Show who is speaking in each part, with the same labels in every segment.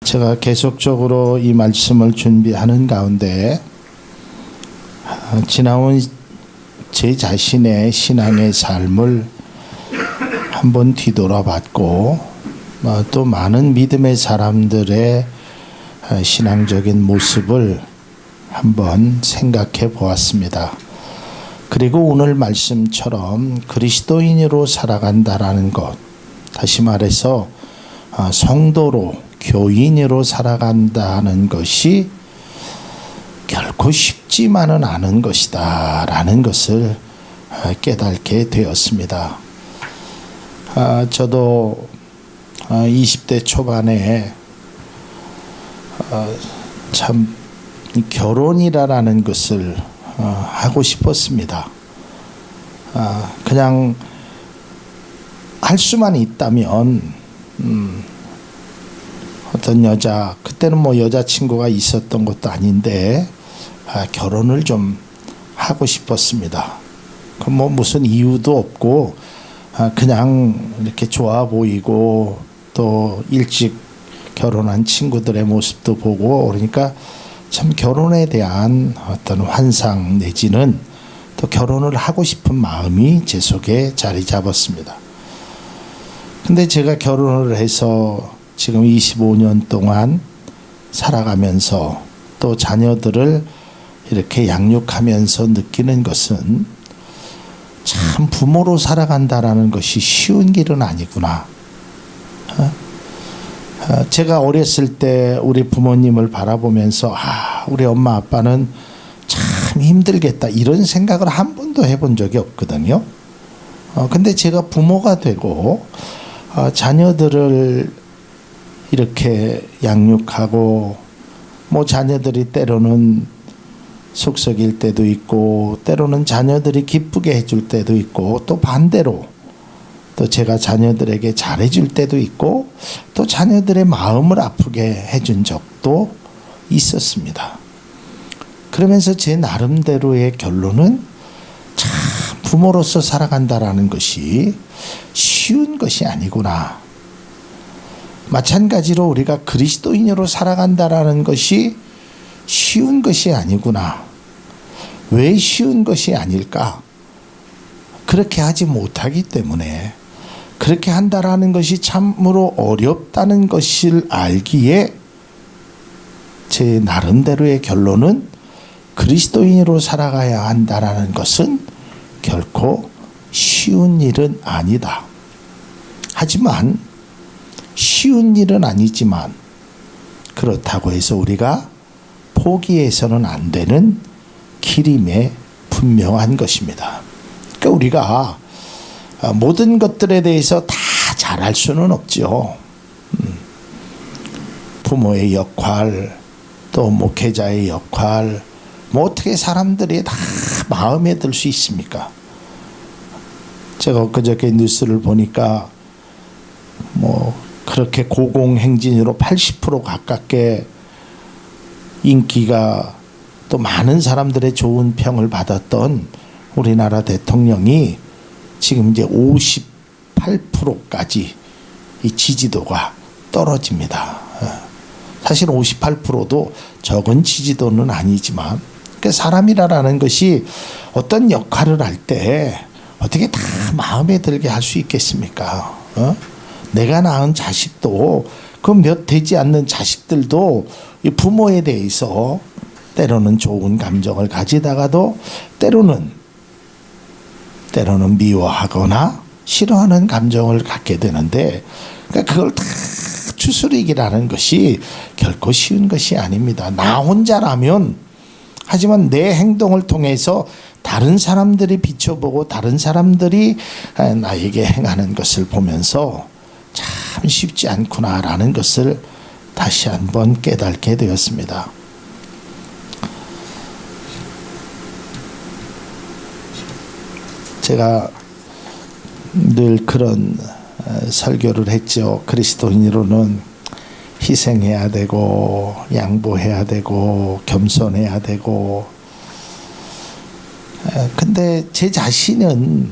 Speaker 1: 제가 계속적으로 이 말씀을 준비하는 가운데 지나온 제 자신의 신앙의 삶을 한번 뒤돌아봤고 또 많은 믿음의 사람들의 신앙적인 모습을 한번 생각해 보았습니다. 그리고 오늘 말씀처럼 그리스도인으로 살아간다라는 것, 다시 말해서 성도로 교인으로 살아간다는 것이 결코 쉽지만은 않은 것이다 라는 것을 깨닫게 되었습니다. 저도 20대 초반에 참 결혼이라는 것을 하고 싶었습니다. 그냥 할 수만 있다면 어떤 여자, 그때는 뭐 여자친구가 있었던 것도 아닌데 결혼을 좀 하고 싶었습니다. 그 뭐 무슨 이유도 없고 그냥 이렇게 좋아 보이고 또 일찍 결혼한 친구들의 모습도 보고 그러니까 참 결혼에 대한 어떤 환상 내지는 또 결혼을 하고 싶은 마음이 제 속에 자리 잡았습니다. 근데 제가 결혼을 해서 지금 25년 동안 살아가면서 또 자녀들을 이렇게 양육하면서 느끼는 것은 참 부모로 살아간다라는 것이 쉬운 길은 아니구나. 제가 어렸을 때 우리 부모님을 바라보면서 우리 엄마 아빠는 참 힘들겠다 이런 생각을 한 번도 해본 적이 없거든요. 근데 제가 부모가 되고 자녀들을 이렇게 양육하고 뭐 자녀들이 때로는 속썩일 때도 있고 때로는 자녀들이 기쁘게 해줄 때도 있고 또 반대로 또 제가 자녀들에게 잘해줄 때도 있고 또 자녀들의 마음을 아프게 해준 적도 있었습니다. 그러면서 제 나름대로의 결론은 참 부모로서 살아간다라는 것이 쉬운 것이 아니구나. 마찬가지로 우리가 그리스도인으로 살아간다라는 것이 쉬운 것이 아니구나. 왜 쉬운 것이 아닐까? 그렇게 하지 못하기 때문에 그렇게 한다라는 것이 참으로 어렵다는 것을 알기에 제 나름대로의 결론은 그리스도인으로 살아가야 한다라는 것은 결코 쉬운 일은 아니다. 하지만 쉬운 일은 아니지만 그렇다고 해서 우리가 포기해서는 안 되는 길임에 분명한 것입니다. 그러니까 우리가 모든 것들에 대해서 다 잘할 수는 없죠. 부모의 역할, 또 목회자의 역할, 뭐 어떻게 사람들이 다 마음에 들 수 있습니까? 제가 그저께 뉴스를 보니까 뭐 그렇게 고공행진으로 80% 가깝게 인기가 또 많은 사람들의 좋은 평을 받았던 우리나라 대통령이 지금 이제 58%까지 이 지지도가 떨어집니다. 사실 58%도 적은 지지도는 아니지만 사람이라는 것이 어떤 역할을 할 때 어떻게 다 마음에 들게 할 수 있겠습니까? 내가 낳은 자식도 그 몇 되지 않는 자식들도 이 부모에 대해서 때로는 좋은 감정을 가지다가도 때로는 미워하거나 싫어하는 감정을 갖게 되는데 그러니까 그걸 다 추스리기라는 것이 결코 쉬운 것이 아닙니다. 나 혼자라면 하지만 내 행동을 통해서 다른 사람들이 비춰보고 다른 사람들이 나에게 행하는 것을 보면서 참 쉽지 않구나라는 것을 다시 한번 깨닫게 되었습니다. 제가 늘 그런 설교를 했죠. 그리스도인으로는 희생해야 되고 양보해야 되고 겸손해야 되고 근데 제 자신은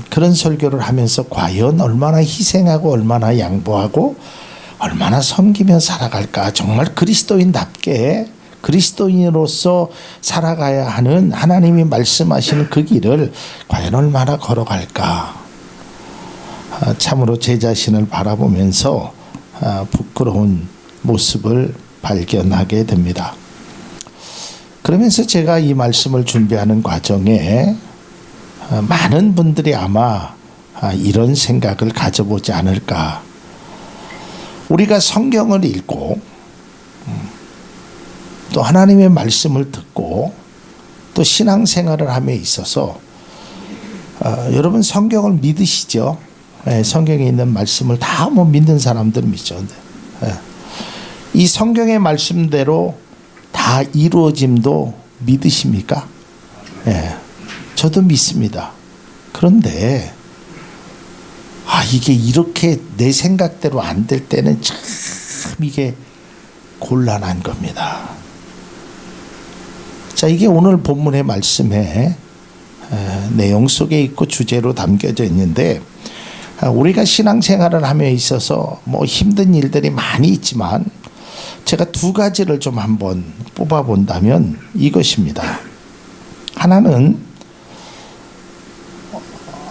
Speaker 1: 그런 설교를 하면서 과연 얼마나 희생하고 얼마나 양보하고 얼마나 섬기며 살아갈까? 정말 그리스도인답게 그리스도인으로서 살아가야 하는 하나님이 말씀하시는 그 길을 과연 얼마나 걸어갈까? 참으로 제 자신을 바라보면서 부끄러운 모습을 발견하게 됩니다. 그러면서 제가 이 말씀을 준비하는 과정에 많은 분들이 아마 이런 생각을 가져보지 않을까. 우리가 성경을 읽고 또 하나님의 말씀을 듣고 또 신앙생활을 함에 있어서 여러분 성경을 믿으시죠? 네, 성경에 있는 말씀을 다 믿는 사람들 믿죠. 네. 이 성경의 말씀대로 다 이루어짐도 믿으십니까? 네, 저도 믿습니다. 그런데 이게 이렇게 내 생각대로 안 될 때는 참 이게 곤란한 겁니다. 자, 이게 오늘 본문의 말씀의 내용 속에 있고 주제로 담겨져 있는데, 우리가 신앙생활을 하며 있어서 뭐 힘든 일들이 많이 있지만 제가 두 가지를 좀 한번 뽑아본다면 이것입니다. 하나는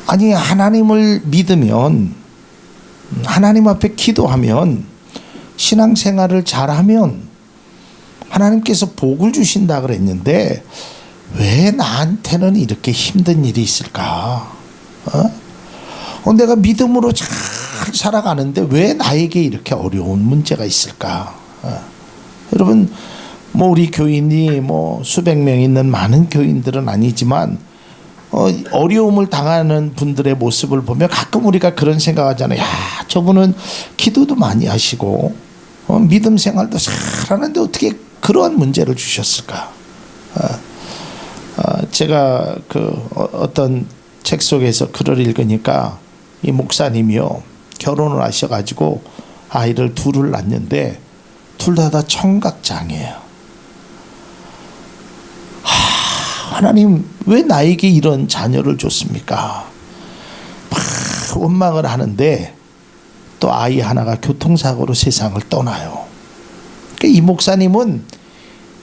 Speaker 1: 하나님을 믿으면, 하나님 앞에 기도하면, 신앙생활을 잘하면 하나님께서 복을 주신다 그랬는데 왜 나한테는 이렇게 힘든 일이 있을까? 내가 믿음으로 잘 살아가는데 왜 나에게 이렇게 어려운 문제가 있을까? 여러분, 우리 교인이 수백 명 있는 많은 교인들은 아니지만 어려움을 당하는 분들의 모습을 보면 가끔 우리가 그런 생각하잖아요. 저분은 기도도 많이 하시고 믿음 생활도 잘하는데 어떻게 그러한 문제를 주셨을까? 제가 어떤 책 속에서 글을 읽으니까 이 목사님이요, 결혼을 하셔가지고 아이를 둘을 낳았는데 둘 다 청각장애예요. 하나님 왜 나에게 이런 자녀를 줬습니까? 막 원망을 하는데 또 아이 하나가 교통사고로 세상을 떠나요. 이 목사님은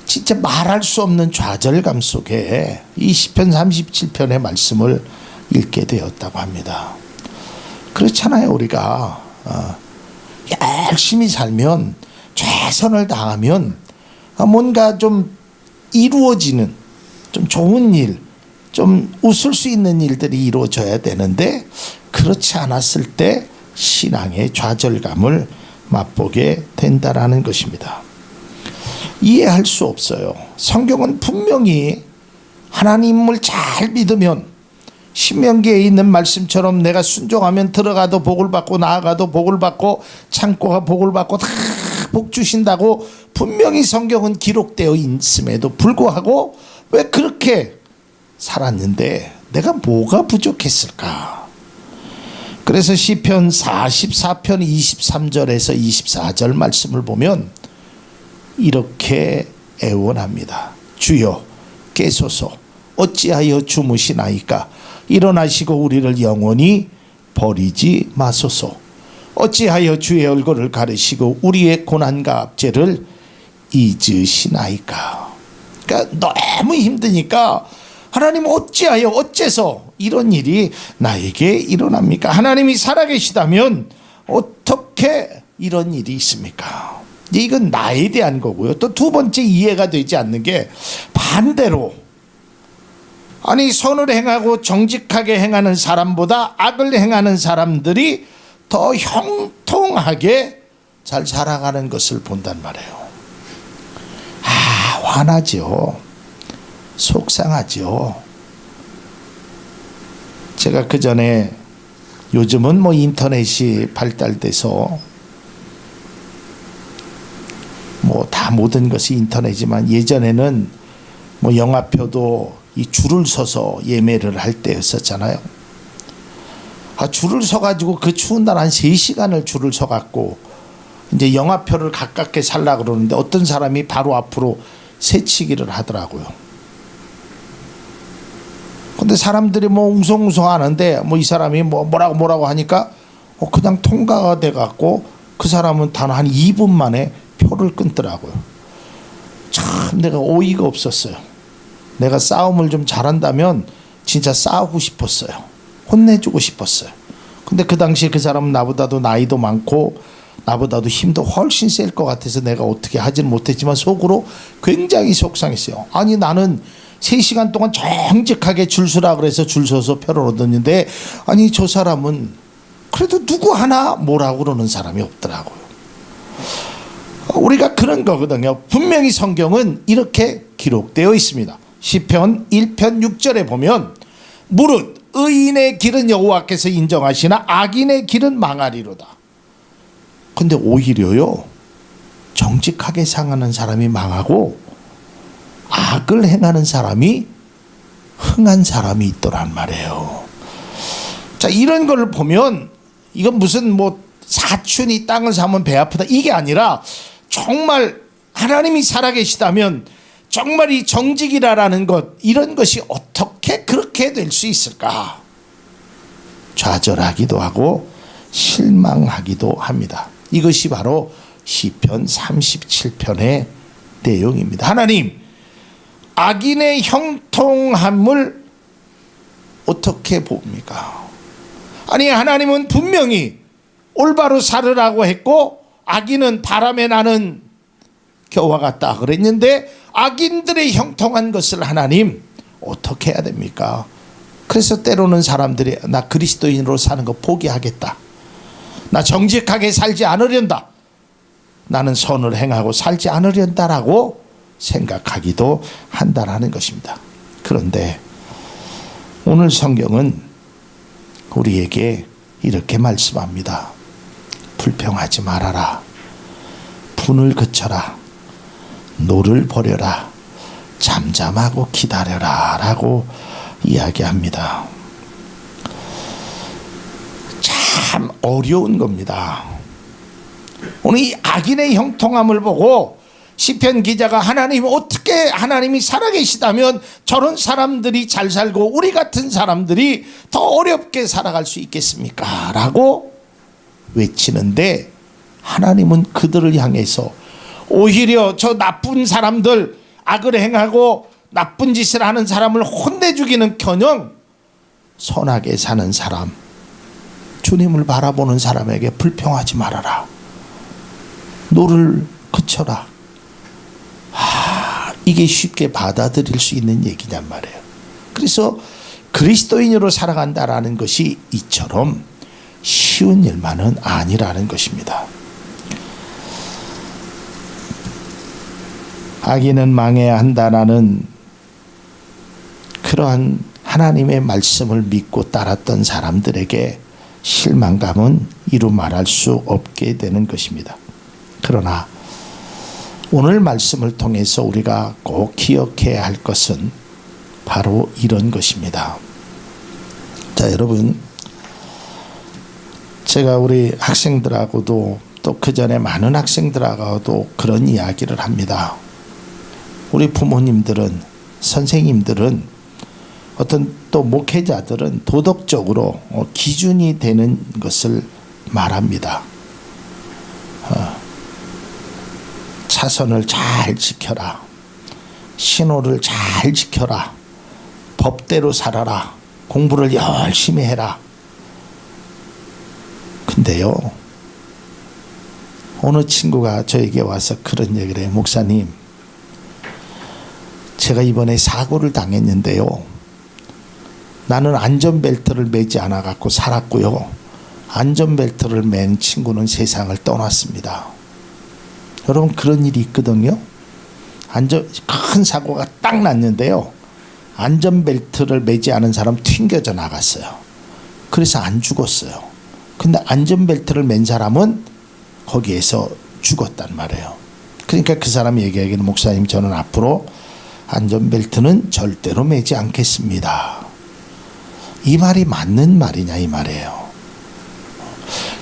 Speaker 1: 진짜 말할 수 없는 좌절감 속에 이 시편 37편의 말씀을 읽게 되었다고 합니다. 그렇잖아요. 우리가 열심히 살면, 최선을 다하면 뭔가 좀 이루어지는, 좀 좋은 일, 좀 웃을 수 있는 일들이 이루어져야 되는데 그렇지 않았을 때 신앙의 좌절감을 맛보게 된다라는 것입니다. 이해할 수 없어요. 성경은 분명히 하나님을 잘 믿으면, 신명기에 있는 말씀처럼 내가 순종하면 들어가도 복을 받고 나아가도 복을 받고 창고가 복을 받고 다 복 주신다고 분명히 성경은 기록되어 있음에도 불구하고 왜 그렇게 살았는데 내가 뭐가 부족했을까? 그래서 시편 44편 23절에서 24절 말씀을 보면 이렇게 애원합니다. 주여 깨소서, 어찌하여 주무시나이까? 일어나시고 우리를 영원히 버리지 마소서. 어찌하여 주의 얼굴을 가리시고 우리의 고난과 압제를 잊으시나이까? 그러니까 너무 힘드니까 하나님 어째서 이런 일이 나에게 일어납니까? 하나님이 살아계시다면 어떻게 이런 일이 있습니까? 이건 나에 대한 거고요. 또 두 번째 이해가 되지 않는 게 반대로, 선을 행하고 정직하게 행하는 사람보다 악을 행하는 사람들이 더 형통하게 잘 살아가는 것을 본단 말이에요. 화나죠. 속상하죠. 제가 그 전에, 요즘은 인터넷이 발달돼서 다 모든 것이 인터넷이지만 예전에는 영화표도 이 줄을 서서 예매를 할 때였었잖아요. 줄을 서가지고 그 추운 날 한 3시간을 줄을 서갖고 이제 영화표를 가깝게 살라 그러는데 어떤 사람이 바로 앞으로 새치기를 하더라고요. 근데 사람들이 웅성웅성 하는데 이 사람이 뭐라고 하니까 그냥 통과가 돼갖고 그 사람은 단 한 2분 만에 표를 끊더라고요. 참 내가 어이가 없었어요. 내가 싸움을 좀 잘한다면 진짜 싸우고 싶었어요. 혼내주고 싶었어요. 근데 그 당시에 그 사람은 나보다도 나이도 많고 나보다도 힘도 훨씬 셀 것 같아서 내가 어떻게 하지는 못했지만 속으로 굉장히 속상했어요. 아니 나는 3시간 동안 정직하게 줄 서라 그래서 줄 서서 표를 얻었는데 아니 저 사람은 그래도 누구 하나 뭐라고 그러는 사람이 없더라고요. 우리가 그런 거거든요. 분명히 성경은 이렇게 기록되어 있습니다. 시편 1편 6절에 보면 무릇 의인의 길은 여호와께서 인정하시나 악인의 길은 망하리로다. 근데 오히려요 정직하게 상하는 사람이 망하고 악을 행하는 사람이 흥한 사람이 있더란 말이에요. 자, 이런 걸 보면 이건 무슨 뭐 사춘이 땅을 사면 배 아프다 이게 아니라 정말 하나님이 살아계시다면 정말 이 정직이라는 것 이런 것이 어떻게 그렇게 될 수 있을까 좌절하기도 하고 실망하기도 합니다. 이것이 바로 시편 37편의 내용입니다. 하나님 악인의 형통함을 어떻게 봅니까? 아니 하나님은 분명히 올바로 살으라고 했고 악인은 바람에 나는 겨와 같다 그랬는데 악인들의 형통한 것을 하나님 어떻게 해야 됩니까? 그래서 때로는 사람들이 나 그리스도인으로 사는 거 포기하겠다. 나 정직하게 살지 않으련다. 나는 선을 행하고 살지 않으련다라고 생각하기도 한다라는 것입니다. 그런데 오늘 성경은 우리에게 이렇게 말씀합니다. 불평하지 말아라. 분을 그쳐라. 노를 버려라. 잠잠하고 기다려라 라고 이야기합니다. 참 어려운 겁니다. 오늘 이 악인의 형통함을 보고 시편 기자가 하나님 어떻게 하나님이 살아계시다면 저런 사람들이 잘 살고 우리 같은 사람들이 더 어렵게 살아갈 수 있겠습니까? 라고 외치는데 하나님은 그들을 향해서 오히려 저 나쁜 사람들 악을 행하고 나쁜 짓을 하는 사람을 혼내주기는 커녕 선하게 사는 사람 주님을 바라보는 사람에게 불평하지 말아라. 노를 그쳐라. 이게 쉽게 받아들일 수 있는 얘기냔 말이에요. 그래서 그리스도인으로 살아간다라는 것이 이처럼 쉬운 일만은 아니라는 것입니다. 악인은 망해야 한다라는 그러한 하나님의 말씀을 믿고 따랐던 사람들에게 실망감은 이루 말할 수 없게 되는 것입니다. 그러나 오늘 말씀을 통해서 우리가 꼭 기억해야 할 것은 바로 이런 것입니다. 자, 여러분, 제가 우리 학생들하고도 또 그 전에 많은 학생들하고도 그런 이야기를 합니다. 우리 부모님들은, 선생님들은, 어떤 또 목회자들은 도덕적으로 기준이 되는 것을 말합니다. 차선을 잘 지켜라. 신호를 잘 지켜라. 법대로 살아라. 공부를 열심히 해라. 근데요, 어느 친구가 저에게 와서 그런 얘기를 해요. 목사님, 제가 이번에 사고를 당했는데요. 나는 안전벨트를 매지 않아 갖고 살았고요. 안전벨트를 맨 친구는 세상을 떠났습니다. 여러분 그런 일이 있거든요. 큰 사고가 딱 났는데요. 안전벨트를 매지 않은 사람 튕겨져 나갔어요. 그래서 안 죽었어요. 근데 안전벨트를 맨 사람은 거기에서 죽었단 말이에요. 그러니까 그 사람이 얘기하기는 목사님 저는 앞으로 안전벨트는 절대로 매지 않겠습니다. 이 말이 맞는 말이냐 이 말이에요.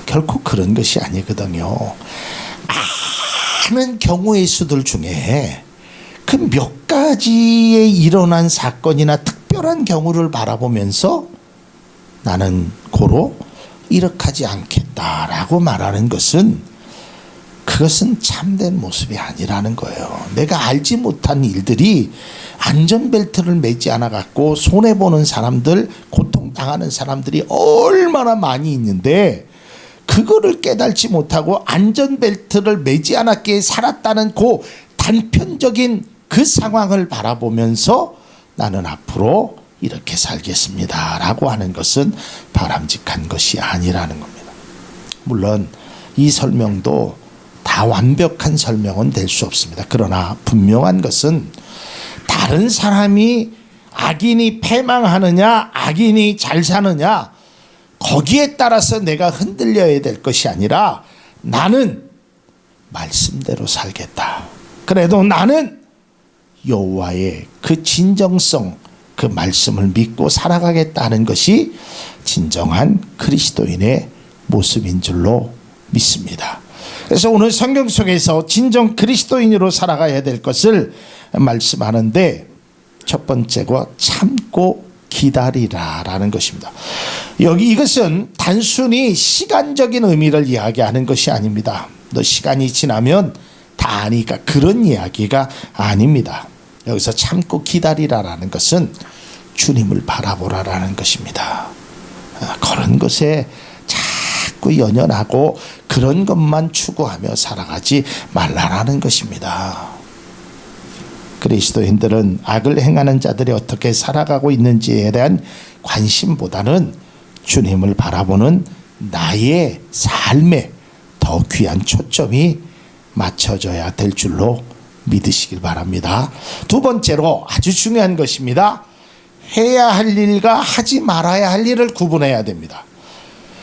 Speaker 1: 결코 그런 것이 아니거든요. 많은 경우의 수들 중에 그 몇 가지에 일어난 사건이나 특별한 경우를 바라보면서 나는 고로 이렇게 하지 않겠다라고 말하는 것은 그것은 참된 모습이 아니라는 거예요. 내가 알지 못한 일들이 안전벨트를 매지 않아 갖고 손해보는 사람들, 고통당하는 사람들이 얼마나 많이 있는데 그거를 깨달지 못하고 안전벨트를 매지 않았기에 살았다는 그 단편적인 그 상황을 바라보면서 나는 앞으로 이렇게 살겠습니다 라고 하는 것은 바람직한 것이 아니라는 겁니다. 물론 이 설명도 다 완벽한 설명은 될 수 없습니다. 그러나 분명한 것은 다른 사람이 악인이 패망하느냐 악인이 잘 사느냐 거기에 따라서 내가 흔들려야 될 것이 아니라 나는 말씀대로 살겠다. 그래도 나는 여호와의 그 진정성 그 말씀을 믿고 살아가겠다는 것이 진정한 그리스도인의 모습인 줄로 믿습니다. 그래서 오늘 성경 속에서 진정 그리스도인으로 살아가야 될 것을 말씀하는데 첫 번째가 참고 기다리라 라는 것입니다. 여기 이것은 단순히 시간적인 의미를 이야기하는 것이 아닙니다. 너 시간이 지나면 다 아니까 그런 이야기가 아닙니다. 여기서 참고 기다리라라는 것은 주님을 바라보라라는 것입니다. 그런 것에 자꾸 연연하고 그런 것만 추구하며 살아가지 말라라는 것입니다. 그리스도인들은 악을 행하는 자들이 어떻게 살아가고 있는지에 대한 관심보다는 주님을 바라보는 나의 삶에 더 귀한 초점이 맞춰져야 될 줄로 믿으시길 바랍니다. 두 번째로 아주 중요한 것입니다. 해야 할 일과 하지 말아야 할 일을 구분해야 됩니다.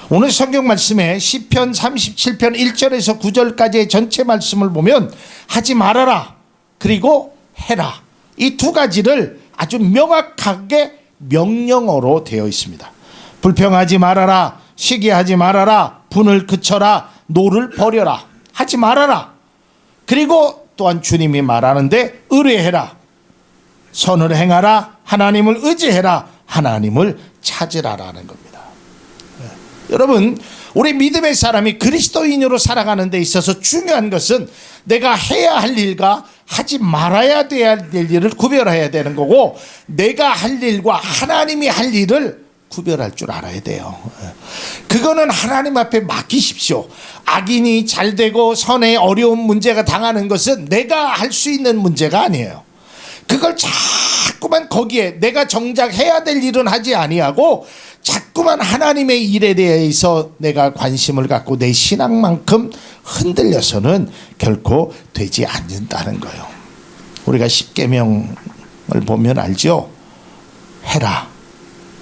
Speaker 1: 오늘 성경 말씀에 시편 37편 1절에서 9절까지의 전체 말씀을 보면 하지 말아라 그리고 해라 이 두 가지를 아주 명확하게 명령어로 되어 있습니다. 불평하지 말아라, 시기하지 말아라, 분을 그쳐라, 노를 버려라, 하지 말아라. 그리고 또한 주님이 말하는데 의뢰해라, 선을 행하라, 하나님을 의지해라, 하나님을 찾으라라는 겁니다. 여러분, 우리 믿음의 사람이 그리스도인으로 살아가는 데 있어서 중요한 것은 내가 해야 할 일과 하지 말아야 될 일을 구별해야 되는 거고, 내가 할 일과 하나님이 할 일을 구별할 줄 알아야 돼요. 그거는 하나님 앞에 맡기십시오. 악인이 잘 되고 선에 어려운 문제가 당하는 것은 내가 할 수 있는 문제가 아니에요. 그걸 자꾸만 거기에 내가 정작 해야 될 일은 하지 아니하고 자꾸만 하나님의 일에 대해서 내가 관심을 갖고 내 신앙만큼 흔들려서는 결코 되지 않는다는 거예요. 우리가 십계명을 보면 알죠. 해라,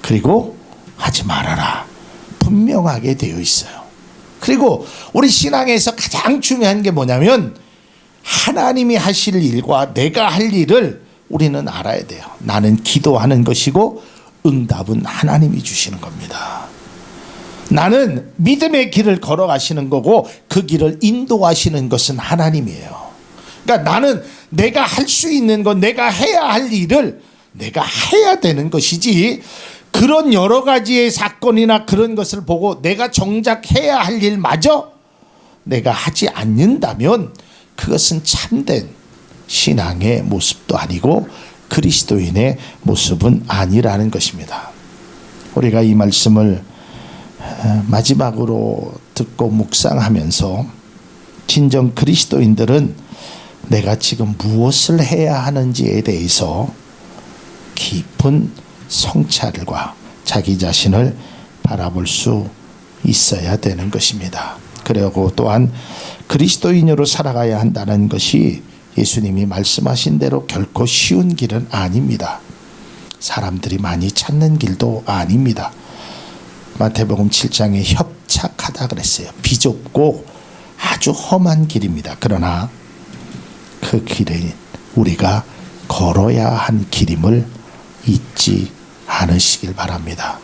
Speaker 1: 그리고 하지 말아라, 분명하게 되어 있어요. 그리고 우리 신앙에서 가장 중요한 게 뭐냐면 하나님이 하실 일과 내가 할 일을 우리는 알아야 돼요. 나는 기도하는 것이고 응답은 하나님이 주시는 겁니다. 나는 믿음의 길을 걸어가시는 거고 그 길을 인도하시는 것은 하나님이에요. 그러니까 나는 내가 할 수 있는 것, 내가 해야 할 일을 내가 해야 되는 것이지, 그런 여러 가지의 사건이나 그런 것을 보고 내가 정작 해야 할 일마저 내가 하지 않는다면 그것은 참된 신앙의 모습도 아니고 그리스도인의 모습은 아니라는 것입니다. 우리가 이 말씀을 마지막으로 듣고 묵상하면서 진정 그리스도인들은 내가 지금 무엇을 해야 하는지에 대해서 깊은 성찰과 자기 자신을 바라볼 수 있어야 되는 것입니다. 그리고 또한 그리스도인으로 살아가야 한다는 것이 예수님이 말씀하신 대로 결코 쉬운 길은 아닙니다. 사람들이 많이 찾는 길도 아닙니다. 마태복음 7장에 협착하다 그랬어요. 비좁고 아주 험한 길입니다. 그러나 그 길에 우리가 걸어야 한 길임을 잊지 않으시길 바랍니다.